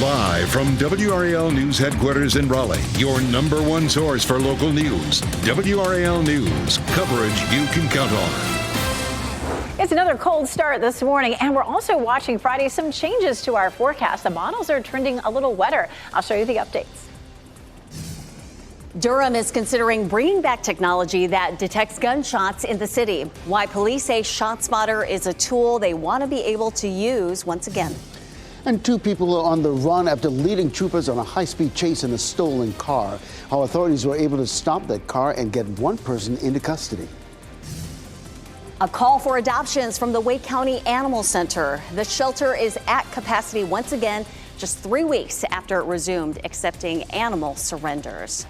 Live from WRAL News Headquarters in Raleigh, your number one source for local news. WRAL News, coverage you can count on. It's another cold start this morning, and we're also watching Friday some changes to our forecast. The models are trending a little wetter. I'll show you the updates. Durham is considering bringing back technology that detects gunshots in the city. Why police say ShotSpotter is a tool they want to be able to use once again. And two people are on the run after leading troopers on a high-speed chase in a stolen car. How authorities were able to stop that car and get one person into custody. A call for adoptions from the Wake County Animal Center. The shelter is at capacity once again, just 3 weeks after it resumed accepting animal surrenders.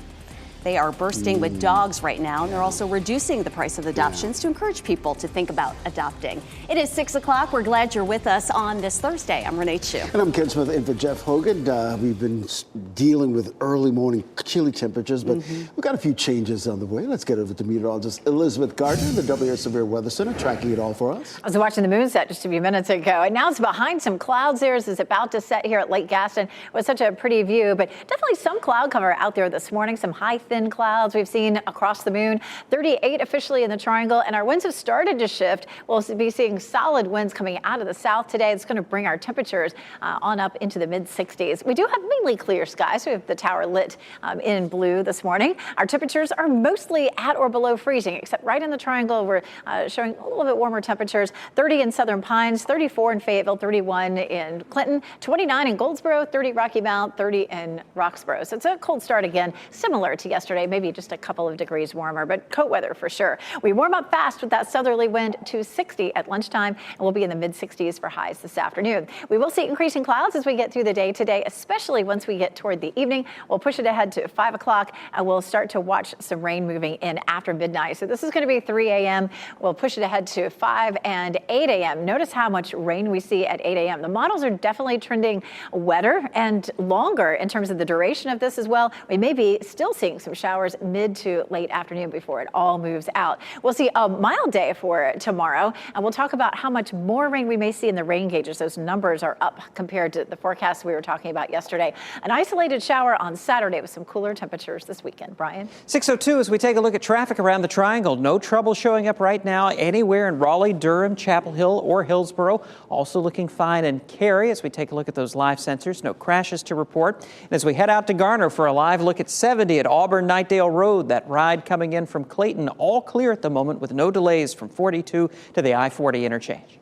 They are bursting with dogs right now, and they're also reducing the price of adoptions to encourage people to think about adopting. It is 6 o'clock. We're glad you're with us on this Thursday. I'm Renee Chu. And I'm Ken Smith in for Jeff Hogan. We've been dealing with early morning chilly temperatures, but we've got a few changes on the way. Let's get over to meteorologist Elizabeth Gardner, the WRAL Severe Weather Center, tracking it all for us. I was watching the moon set just a few minutes ago, and now it's behind some clouds there as it's about to set here at Lake Gaston. It was such a pretty view, but definitely some cloud cover out there this morning, some high, thin clouds we've seen across the moon. 38 officially in the triangle, and our winds have started to shift. We'll be seeing solid winds coming out of the south today. It's going to bring our temperatures on up into the mid-60s. We do have mainly clear skies. We have the tower lit in blue this morning. Our temperatures are mostly at or below freezing, except right in the triangle we're showing a little bit warmer temperatures. 30 in Southern Pines, 34 in Fayetteville, 31 in Clinton, 29 in Goldsboro, 30 Rocky Mount, 30 in Roxborough. So it's a cold start again, similar to yesterday, maybe just a couple of degrees warmer, but coat weather for sure. We warm up fast with that southerly wind to 60 at lunchtime, and we'll be in the mid-60s for highs this afternoon. We will see increasing clouds as we get through the day today, especially once we get toward the evening. We'll push it ahead to 5 o'clock, and we'll start to watch some rain moving in after midnight. So this is going to be 3 a.m. We'll push it ahead to 5 and 8 a.m. Notice how much rain we see at 8 a.m. The models are definitely trending wetter and longer in terms of the duration of this as well. We may be still seeing some showers mid to late afternoon before it all moves out. We'll see a mild day for tomorrow, and we'll talk about how much more rain we may see in the rain gauges. Those numbers are up compared to the forecast we were talking about yesterday. An isolated shower on Saturday with some cooler temperatures this weekend. Brian? 6:02 as we take a look at traffic around the triangle. No trouble showing up right now anywhere in Raleigh, Durham, Chapel Hill, or Hillsborough. Also looking fine in Cary as we take a look at those live sensors. No crashes to report. And as we head out to Garner for a live look at 70 at Auburn-Knightdale Road, that ride coming in from Clayton, all clear at the moment with no delays from 42 to the I-40 interchange.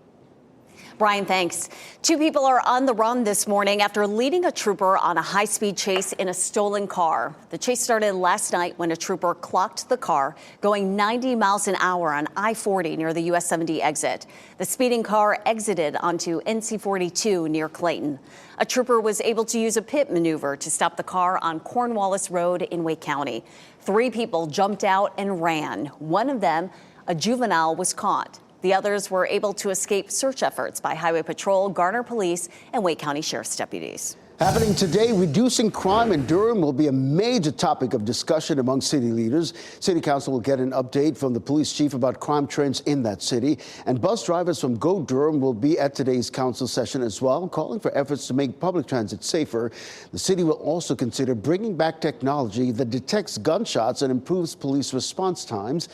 Brian, thanks. Two people are on the run this morning after leading a trooper on a high-speed chase in a stolen car. The chase started last night when a trooper clocked the car going 90 miles an hour on I-40 near the US 70 exit. The speeding car exited onto NC 42 near Clayton. A trooper was able to use a pit maneuver to stop the car on Cornwallis Road in Wake County. 3 people jumped out and ran. One of them, a juvenile, was caught. The others were able to escape search efforts by Highway Patrol, Garner Police, and Wake County Sheriff's deputies. Happening today, reducing crime in Durham will be a major topic of discussion among city leaders. City Council will get an update from the police chief about crime trends in that city. And bus drivers from Go Durham will be at today's council session as well, calling for efforts to make public transit safer. The city will also consider bringing back technology that detects gunshots and improves police response times.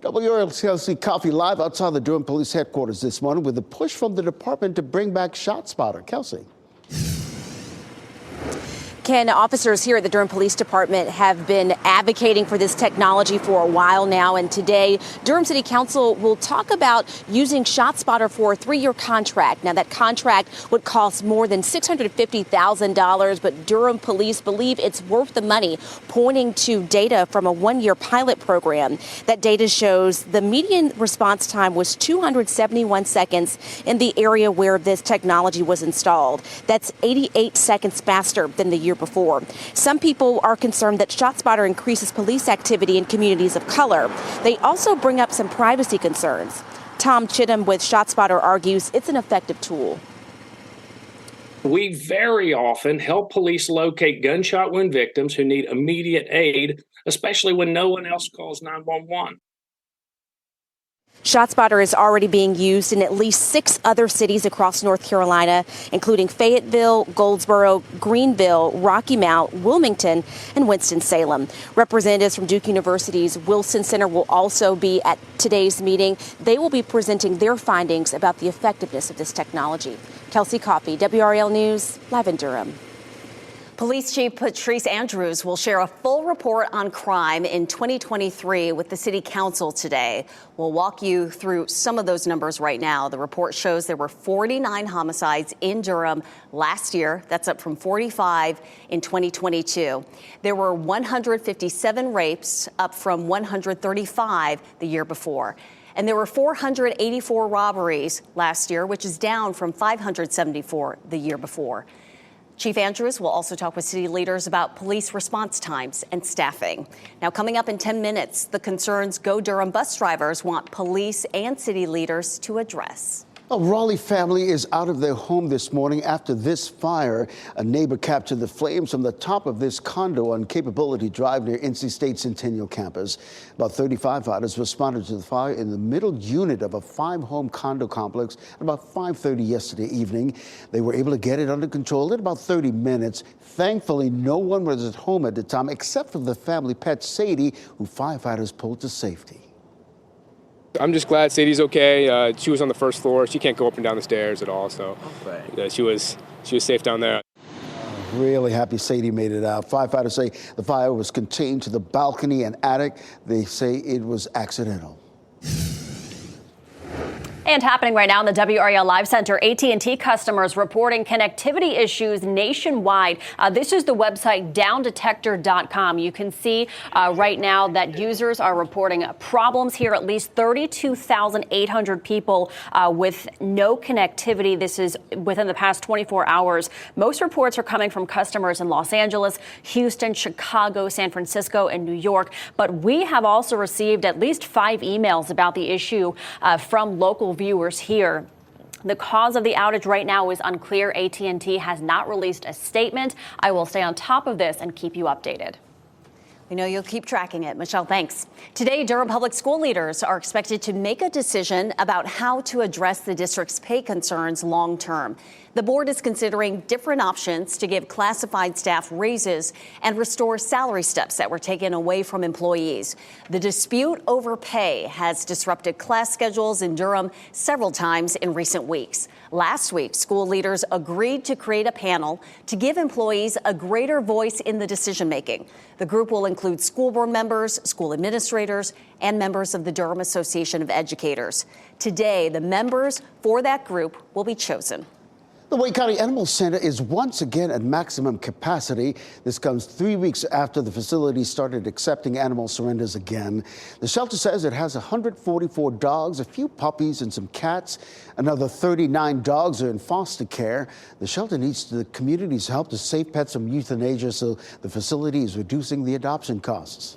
WRAL Coffee live outside the Durham Police Headquarters this morning with a push from the department to bring back ShotSpotter. Kelsey. Ken, officers here at the Durham Police Department have been advocating for this technology for a while now, and today Durham City Council will talk about using ShotSpotter for a 3-year contract. Now, that contract would cost more than $650,000, but Durham police believe it's worth the money, pointing to data from a 1-year pilot program. That data shows the median response time was 271 seconds in the area where this technology was installed. That's 88 seconds faster than the year before. Some people are concerned that ShotSpotter increases police activity in communities of color. They also bring up some privacy concerns. Tom Chittum with ShotSpotter argues it's an effective tool. We very often help police locate gunshot wound victims who need immediate aid, especially when no one else calls 911. ShotSpotter is already being used in at least 6 other cities across North Carolina, including Fayetteville, Goldsboro, Greenville, Rocky Mount, Wilmington, and Winston-Salem. Representatives from Duke University's Wilson Center will also be at today's meeting. They will be presenting their findings about the effectiveness of this technology. Kelsey Coffey, WRAL News, live in Durham. Police Chief Patrice Andrews will share a full report on crime in 2023 with the City Council today. We'll walk you through some of those numbers right now. The report shows there were 49 homicides in Durham last year. That's up from 45 in 2022. There were 157 rapes, up from 135 the year before. And there were 484 robberies last year, which is down from 574 the year before. Chief Andrews will also talk with city leaders about police response times and staffing. Now, coming up in 10 minutes, the concerns Go Durham bus drivers want police and city leaders to address. A Raleigh family is out of their home this morning after this fire. A neighbor captured the flames from the top of this condo on Capability Drive near NC State Centennial campus. About 35 fighters responded to the fire in the middle unit of a 5-home condo complex at about 5:30 yesterday evening. They were able to get it under control in about 30 minutes. Thankfully, no one was at home at the time except for the family pet Sadie, who firefighters pulled to safety. I'm just glad Sadie's okay. She was on the first floor. She can't go up and down the stairs at all, so she was safe down there. Really happy Sadie made it out. Firefighters say the fire was contained to the balcony and attic. They say it was accidental. And happening right now in the WRAL Live Center, AT&T customers reporting connectivity issues nationwide. This is the website downdetector.com. You can see right now that users are reporting problems here. At least 32,800 people with no connectivity. This is within the past 24 hours. Most reports are coming from customers in Los Angeles, Houston, Chicago, San Francisco, and New York. But we have also received at least 5 emails about the issue from local viewers here. The cause of the outage right now is unclear. AT&T has not released a statement. I will stay on top of this and keep you updated. We know you'll keep tracking it. Michelle, thanks. Today, Durham Public School leaders are expected to make a decision about how to address the district's pay concerns long term. The board is considering different options to give classified staff raises and restore salary steps that were taken away from employees. The dispute over pay has disrupted class schedules in Durham several times in recent weeks. Last week, school leaders agreed to create a panel to give employees a greater voice in the decision making. The group will include school board members, school administrators, and members of the Durham Association of Educators. Today, the members for that group will be chosen. The Wake County Animal Center is once again at maximum capacity. This comes 3 weeks after the facility started accepting animal surrenders again. The shelter says it has 144 dogs, a few puppies, and some cats. Another 39 dogs are in foster care. The shelter needs the community's help to save pets from euthanasia, so the facility is reducing the adoption costs.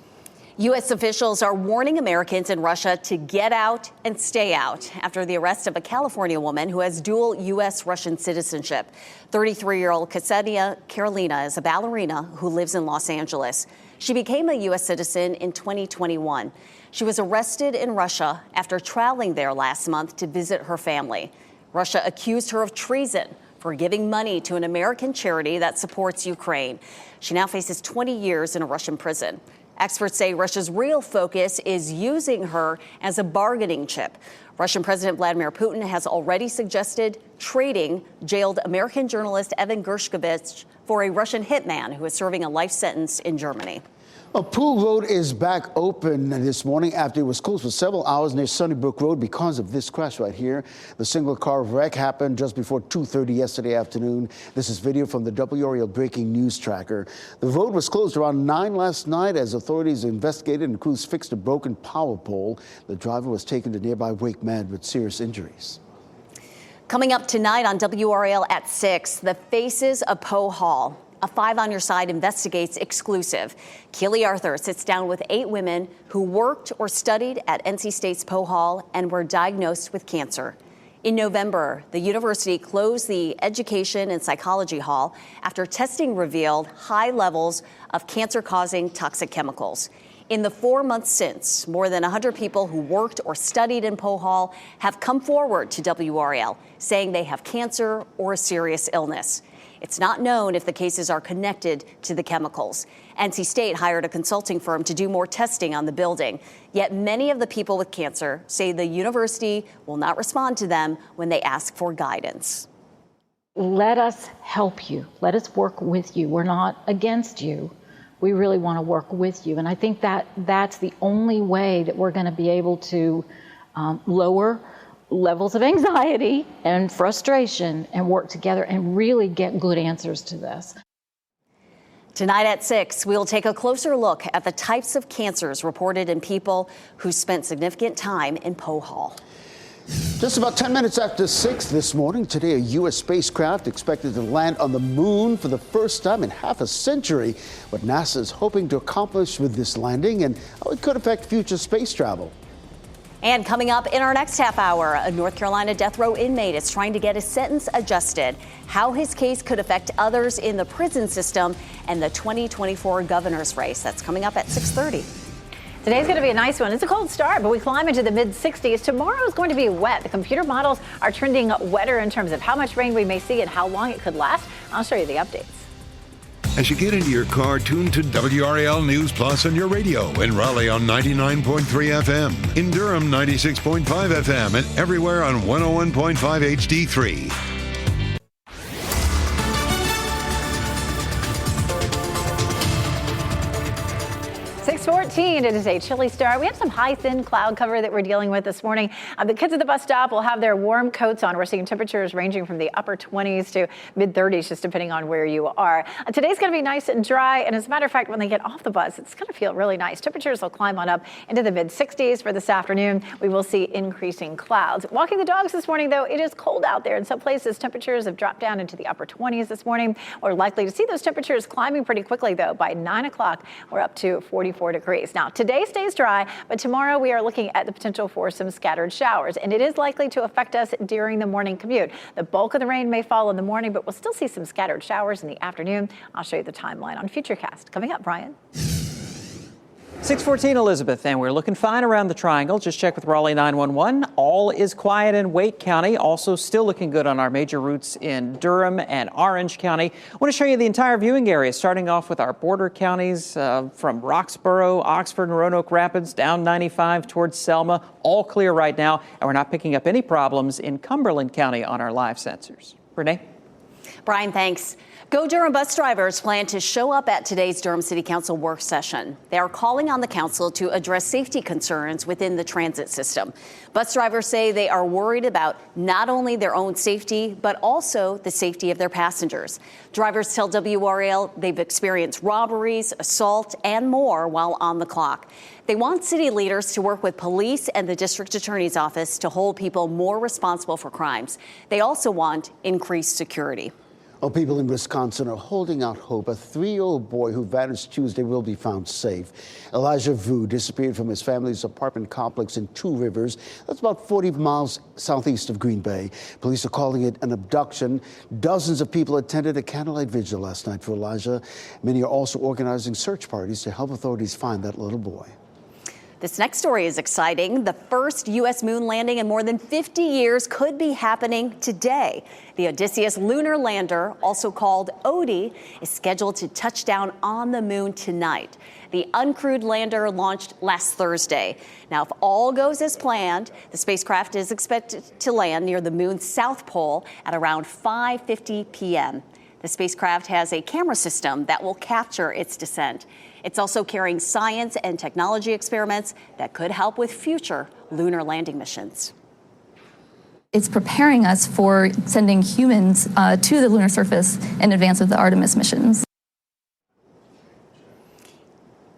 U.S. officials are warning Americans in Russia to get out and stay out after the arrest of a California woman who has dual U.S.-Russian citizenship. 33-year-old Ksenia Karolina is a ballerina who lives in Los Angeles. She became a U.S. citizen in 2021. She was arrested in Russia after traveling there last month to visit her family. Russia accused her of treason for giving money to an American charity that supports Ukraine. She now faces 20 years in a Russian prison. Experts say Russia's real focus is using her as a bargaining chip. Russian President Vladimir Putin has already suggested trading jailed American journalist Evan Gershkovich for a Russian hitman who is serving a life sentence in Germany. Pool Road is back open this morning after it was closed for several hours near Sunnybrook Road because of this crash right here. The single car wreck happened just before 2:30 yesterday afternoon. This is video from the WRAL breaking news tracker. The road was closed around 9 last night as authorities investigated and crews fixed a broken power pole. The driver was taken to nearby Wake Med with serious injuries. Coming up tonight on WRAL at 6, the faces of Poe Hall. A 5 on Your Side investigates exclusive. Keely Arthur sits down with 8 women who worked or studied at NC State's Poe Hall and were diagnosed with cancer. In November, the university closed the Education and Psychology Hall after testing revealed high levels of cancer-causing toxic chemicals. In the 4 months since, more than 100 people who worked or studied in Pohol have come forward to WRAL saying they have cancer or a serious illness. It's not known if the cases are connected to the chemicals. NC State hired a consulting firm to do more testing on the building. Yet many of the people with cancer say the university will not respond to them when they ask for guidance. Let us help you. Let us work with you. We're not against you. We really want to work with you. And I think that that's the only way that we're going to be able to lower levels of anxiety and frustration and work together and really get good answers to this. Tonight at 6, we'll take a closer look at the types of cancers reported in people who spent significant time in Pohol. Just about 10 minutes after 6 this morning, today a U.S. spacecraft expected to land on the moon for the first time in half a century. What NASA is hoping to accomplish with this landing and how it could affect future space travel. And coming up in our next half hour, a North Carolina death row inmate is trying to get his sentence adjusted, how his case could affect others in the prison system, and the 2024 governor's race. That's coming up at 6:30. Today's going to be a nice one. It's a cold start, but we climb into the mid-60s. Tomorrow is going to be wet. The computer models are trending wetter in terms of how much rain we may see and how long it could last. I'll show you the updates. As you get into your car, tune to WRAL News Plus on your radio. In Raleigh on 99.3 FM. In Durham, 96.5 FM. And everywhere on 101.5 HD3. 6:14. It is a chilly start. We have some high, thin cloud cover that we're dealing with this morning. The kids at the bus stop will have their warm coats on. We're seeing temperatures ranging from the upper 20s to mid-30s, just depending on where you are. Today's going to be nice and dry. And as a matter of fact, when they get off the bus, it's going to feel really nice. Temperatures will climb on up into the mid-60s for this afternoon. We will see increasing clouds. Walking the dogs this morning, though, it is cold out there. In some places, temperatures have dropped down into the upper 20s this morning. We're likely to see those temperatures climbing pretty quickly, though. By 9 o'clock, we're up to 44 degrees. Now, today stays dry, but tomorrow we are looking at the potential for some scattered showers, and it is likely to affect us during the morning commute. The bulk of the rain may fall in the morning, but we'll still see some scattered showers in the afternoon. I'll show you the timeline on Futurecast. Coming up, Brian. 6:14, Elizabeth, and we're looking fine around the triangle. Just check with Raleigh 911. All is quiet in Wake County. Also still looking good on our major routes in Durham and Orange County. I want to show you the entire viewing area, starting off with our border counties from Roxborough, Oxford, and Roanoke Rapids, down 95 towards Selma. All clear right now, and we're not picking up any problems in Cumberland County on our live sensors. Renee? Brian, thanks. Go Durham bus drivers plan to show up at today's Durham City Council work session. They are calling on the council to address safety concerns within the transit system. Bus drivers say they are worried about not only their own safety, but also the safety of their passengers. Drivers tell WRAL they've experienced robberies, assault, and more while on the clock. They want city leaders to work with police and the district attorney's office to hold people more responsible for crimes. They also want increased security. Well, people in Wisconsin are holding out hope. A 3-year-old boy who vanished Tuesday will be found safe. Elijah Vu disappeared from his family's apartment complex in Two Rivers. That's about 40 miles southeast of Green Bay. Police are calling it an abduction. Dozens of people attended a candlelight vigil last night for Elijah. Many are also organizing search parties to help authorities find that little boy. This next story is exciting. The first U.S. moon landing in more than 50 years could be happening today. The Odysseus lunar lander, also called ODI, is scheduled to touch down on the moon tonight. The uncrewed lander launched last Thursday. Now, if all goes as planned, the spacecraft is expected to land near the moon's south pole at around 5:50 p.m. The spacecraft has a camera system that will capture its descent. It's also carrying science and technology experiments that could help with future lunar landing missions. It's preparing us for sending humans to the lunar surface in advance of the Artemis missions.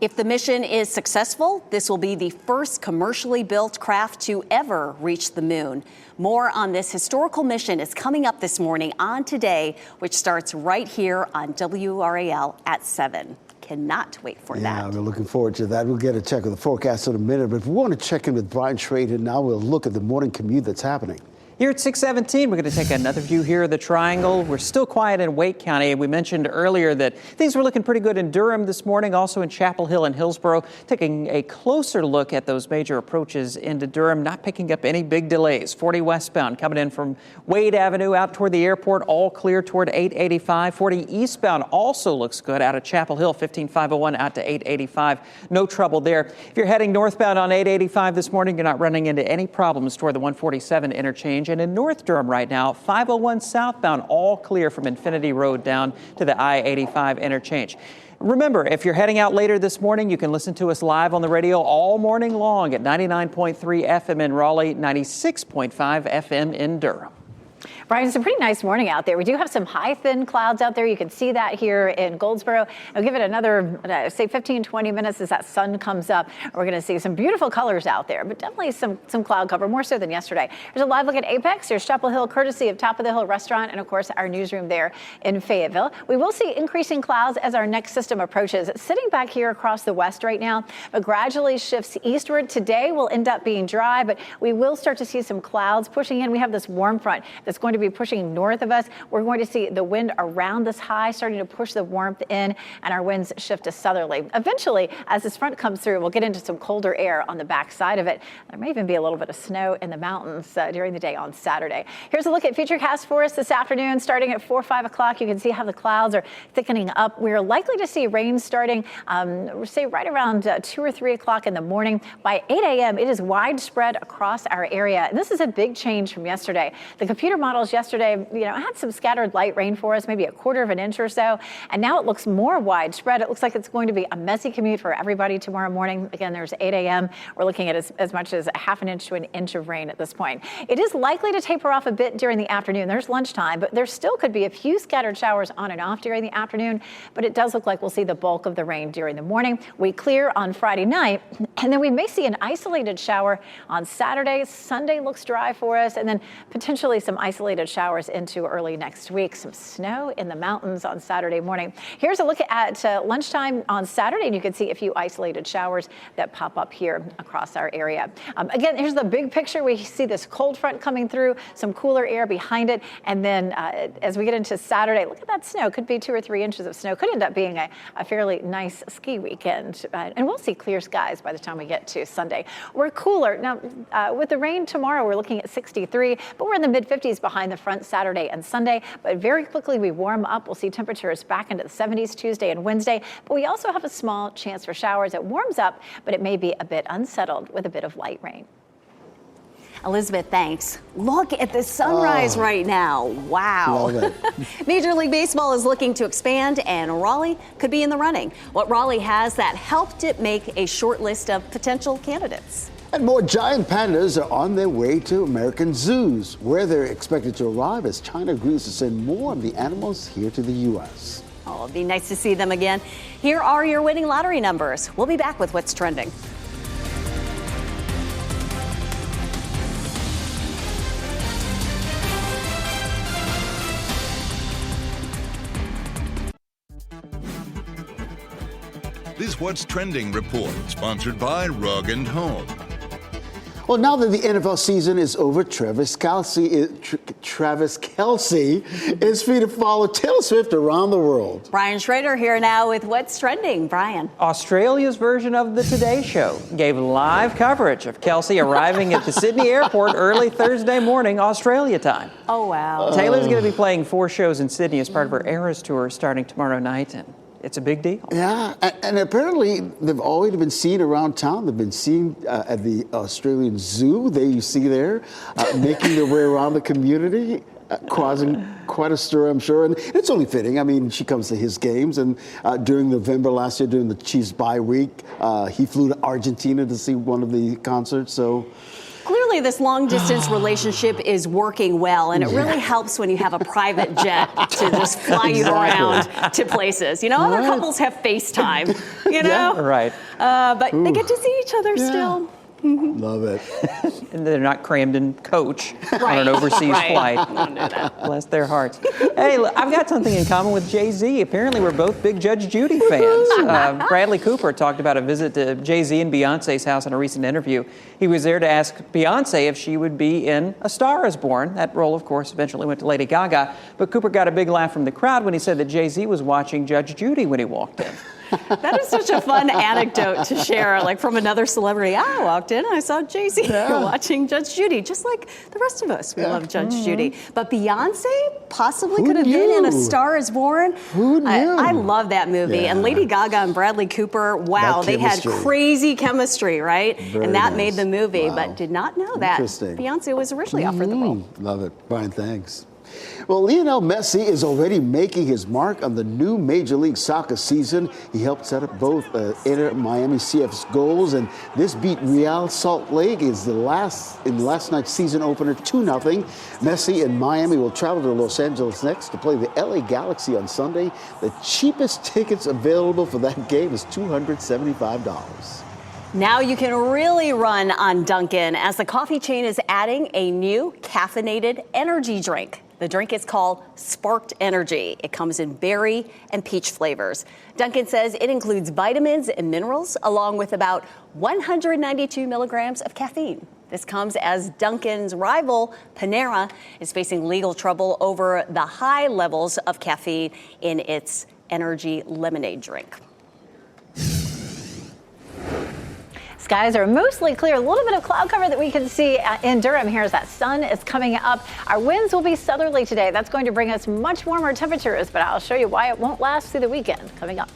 If the mission is successful, this will be the first commercially built craft to ever reach the moon. More on this historical mission is coming up this morning on Today, which starts right here on WRAL at 7. Cannot wait for that. Yeah, we're looking forward to that. We'll get a check of the forecast in a minute, but we want to check in with Brian Schrader. Now we'll look at the morning commute that's happening. Here at 617, we're going to take another view here of the Triangle. We're still quiet in Wake County. We mentioned earlier that things were looking pretty good in Durham this morning, also in Chapel Hill and Hillsborough. Taking a closer look at those major approaches into Durham, not picking up any big delays. 40 westbound coming in from Wade Avenue out toward the airport, all clear toward 885. 40 eastbound also looks good out of Chapel Hill, 15501 out to 885. No trouble there. If you're heading northbound on 885 this morning, you're not running into any problems toward the 147 interchange. And in North Durham right now, 501 southbound, all clear from Infinity Road down to the I-85 interchange. Remember, if you're heading out later this morning, you can listen to us live on the radio all morning long at 99.3 FM in Raleigh, 96.5 FM in Durham. Brian, it's a pretty nice morning out there. We do have some high, thin clouds out there. You can see that here in Goldsboro. I'll give it another, say, 15, 20 minutes as that sun comes up. We're going to see some beautiful colors out there, but definitely some cloud cover, more so than yesterday. There's a live look at Apex. There's Chapel Hill, courtesy of Top of the Hill Restaurant, and, of course, our newsroom there in Fayetteville. We will see increasing clouds as our next system approaches. It's sitting back here across the west right now, but gradually shifts eastward. Today will end up being dry, but we will start to see some clouds pushing in. We have this warm front that's going to be pushing north of us. We're going to see the wind around this high starting to push the warmth in, and our winds shift to southerly. Eventually, as this front comes through, we'll get into some colder air on the back side of it. There may even be a little bit of snow in the mountains during the day on Saturday. Here's a look at Futurecast for us this afternoon. Starting at 4 or 5 o'clock, you can see how the clouds are thickening up. We're likely to see rain starting, say, right around 2 or 3 o'clock in the morning. By 8 a.m., it is widespread across our area. And this is a big change from yesterday. The computer models yesterday, had some scattered light rain for us, maybe a quarter of an inch or so. And now it looks more widespread. It looks like it's going to be a messy commute for everybody tomorrow morning. Again, there's 8 a.m. We're looking at as much as a half an inch to an inch of rain at this point. It is likely to taper off a bit during the afternoon. There's lunchtime, but there still could be a few scattered showers on and off during the afternoon. But it does look like we'll see the bulk of the rain during the morning. We clear on Friday night, and then we may see an isolated shower on Saturday. Sunday looks dry for us, and then potentially some isolated showers into early next week. Some snow in the mountains on Saturday morning. Here's a look at lunchtime on Saturday, and you can see a few isolated showers that pop up here across our area. Again, here's the big picture. We see this cold front coming through, some cooler air behind it, and then as we get into Saturday, look at that snow. Could be 2 or 3 inches of snow. Could end up being a fairly nice ski weekend, and we'll see clear skies by the time we get to Sunday. We're cooler. Now, with the rain tomorrow, we're looking at 63, but we're in the mid-50s behind the front Saturday and Sunday, but very quickly we warm up. We'll see temperatures back into the 70s Tuesday and Wednesday, but we also have a small chance for showers. It warms up, but it may be a bit unsettled with a bit of light rain. Elizabeth, thanks. Look at the sunrise right now. Wow. Love it. Major League Baseball is looking to expand, and Raleigh could be in the running. What Raleigh has that helped it make a short list of potential candidates. And more giant pandas are on their way to American zoos, where they're expected to arrive as China agrees to send more of the animals here to the U.S. Oh, it'd be nice to see them again. Here are your winning lottery numbers. We'll be back with what's trending. This What's Trending report, sponsored by Rug & Home. Well, now that the NFL season is over, Travis Kelce is free to follow Taylor Swift around the world. Brian Schrader here now with What's Trending. Brian. Australia's version of the Today Show gave live coverage of Kelce arriving at the Sydney airport early Thursday morning, Australia time. Oh, wow. Taylor's going to be playing 4 shows in Sydney as part of her Eras tour starting tomorrow night, and it's a big deal. Yeah, and apparently they've already been seen around town. They've been seen at the Australian Zoo. There you see there, making their way around the community, causing quite a stir, I'm sure. And it's only fitting. I mean, she comes to his games. And during November last year, during the Chiefs bye week, he flew to Argentina to see one of the concerts. So clearly this long-distance relationship is working well, and it really helps when you have a private jet to just fly you around to places. You know, other couples have FaceTime, you know? Yeah, right. But they get to see each other still. Love it. And they're not crammed in coach on an overseas flight. Bless their hearts. Hey, I've got something in common with Jay-Z. Apparently, we're both big Judge Judy fans. Bradley Cooper talked about a visit to Jay-Z and Beyonce's house in a recent interview. He was there to ask Beyonce if she would be in A Star Is Born. That role, of course, eventually went to Lady Gaga. But Cooper got a big laugh from the crowd when he said that Jay-Z was watching Judge Judy when he walked in. That is such a fun anecdote to share, like from another celebrity. I walked in and I saw Jay-Z watching Judge Judy, just like the rest of us. We love Judge Judy. But Beyonce possibly could have been in A Star Is Born. Who knew? I love that movie. And Lady Gaga and Bradley Cooper, wow, they had crazy chemistry, right? Very and that nice. made the movie, Wow. but did not know that Beyonce was originally offered the role. Love it. Brian, thanks. Well, Lionel Messi is already making his mark on the new Major League Soccer season. He helped set up both Inter Miami CF's goals, and this beat Real Salt Lake is in last night's season opener 2-0. Messi and Miami will travel to Los Angeles next to play the LA Galaxy on Sunday. The cheapest tickets available for that game is $275. Now you can really run on Dunkin' as the coffee chain is adding a new caffeinated energy drink. The drink is called Sparked Energy. It comes in berry and peach flavors. Dunkin' says it includes vitamins and minerals along with about 192 milligrams of caffeine. This comes as Dunkin's rival, Panera, is facing legal trouble over the high levels of caffeine in its energy lemonade drink. Skies are mostly clear. A little bit of cloud cover that we can see in Durham here as that sun is coming up. Our winds will be southerly today. That's going to bring us much warmer temperatures, but I'll show you why it won't last through the weekend coming up.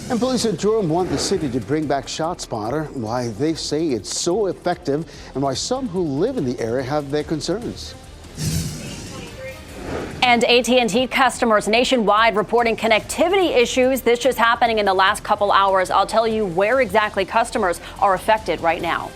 And police in Durham want the city to bring back ShotSpotter, why they say it's so effective, and why some who live in the area have their concerns. And AT&T customers nationwide reporting connectivity issues. This just happening in the last couple hours. I'll tell you where exactly customers are affected right now.